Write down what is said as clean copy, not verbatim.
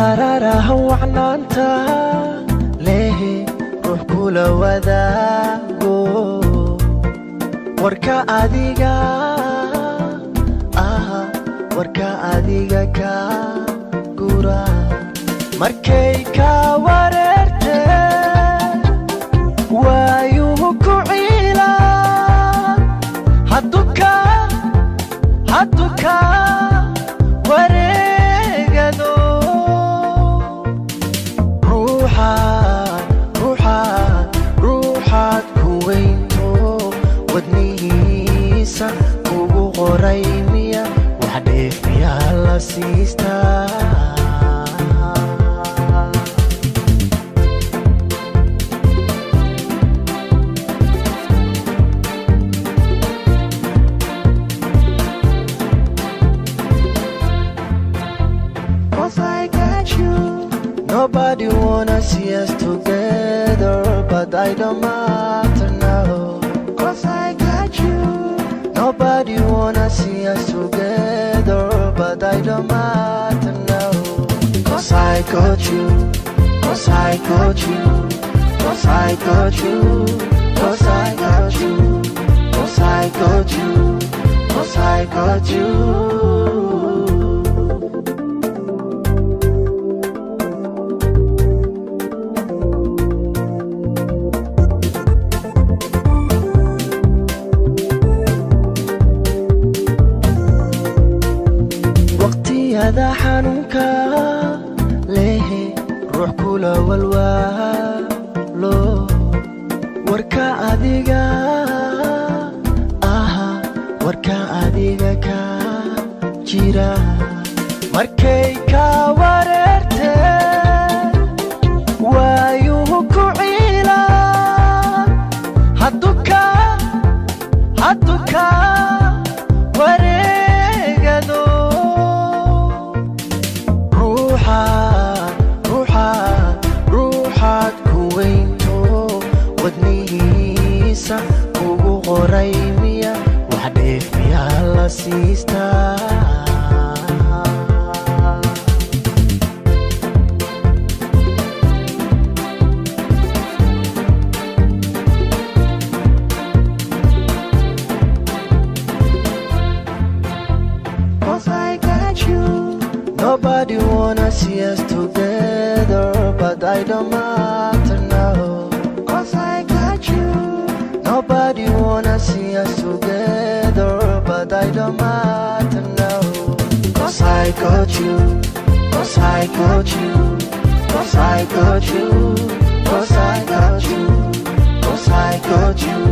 dararaha wacnaanta lehe ruux kula wadaago warka adiga ka gura markay ka wareerte waayuhu ku ciila hadduka wareegado ruuxaad ku weynto wadnihiisa ugu qoray miya wax dheefiyaa la siistaa Nobody wanna see us together, but I don't matter now, 'cause I got you. Nobody wanna see us together, but I don't matter now, 'cause I got you, 'cause I got you, 'cause I got you, 'cause I got you, 'cause I got you, 'cause I got you. waqtiyada xanuunka lehe ruux kula walwaalo warka adiga ka jira markay ka wareerte waayuhu ku ciila hadduka wareegado ruuxaad ku weynto wadnihiisa ugu qoray miya wax dheefiyaa la siistaa Nobody wanna see us together, but I don't matter now, 'cause I got you. Nobody wanna see us together, but I don't matter now, 'cause I got you, 'cause I got you, 'cause I got you, 'cause I got you, 'cause I got you.